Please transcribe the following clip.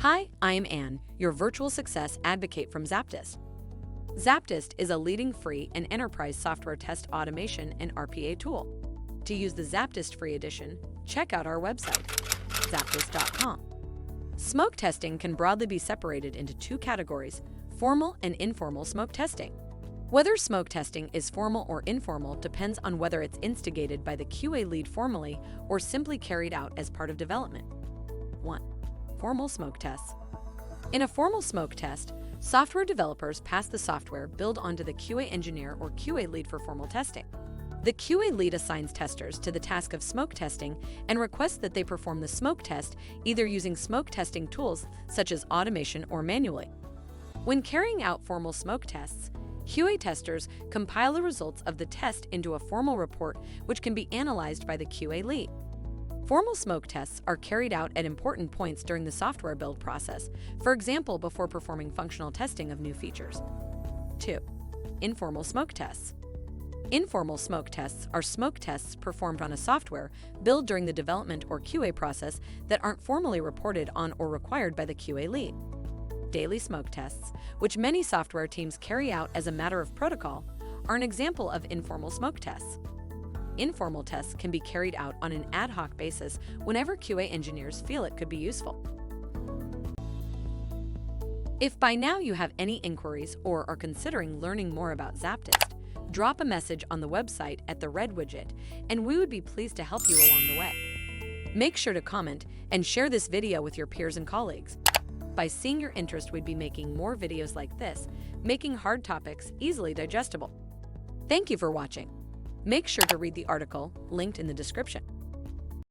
Hi, I am Anne, your virtual success advocate from ZAPTEST. ZAPTEST is a leading free and enterprise software test automation and RPA tool. To use the ZAPTEST free edition, check out our website, ZAPTEST.AI. Smoke testing can broadly be separated into two categories: formal and informal smoke testing. Whether smoke testing is formal or informal depends on whether it's instigated by the QA lead formally or simply carried out as part of development. 1. Formal smoke tests. In a formal smoke test, software developers pass the software build onto the QA engineer or QA lead for formal testing. The QA lead assigns testers to the task of smoke testing and requests that they perform the smoke test either using smoke testing tools such as automation or manually. When carrying out formal smoke tests, QA testers compile the results of the test into a formal report which can be analyzed by the QA lead. Formal smoke tests are carried out at important points during the software build process, for example, before performing functional testing of new features. 2. Informal smoke tests. Informal smoke tests are smoke tests performed on a software build during the development or QA process that aren't formally reported on or required by the QA lead. Daily smoke tests, which many software teams carry out as a matter of protocol, are an example of informal smoke tests. Informal tests can be carried out on an ad hoc basis whenever QA engineers feel it could be useful. If by now you have any inquiries or are considering learning more about ZAPTEST, drop a message on the website at the red widget, and we would be pleased to help you along the way. Make sure to comment and share this video with your peers and colleagues. By seeing your interest, we'd be making more videos like this, making hard topics easily digestible. Thank you for watching. Make sure to read the article linked in the description.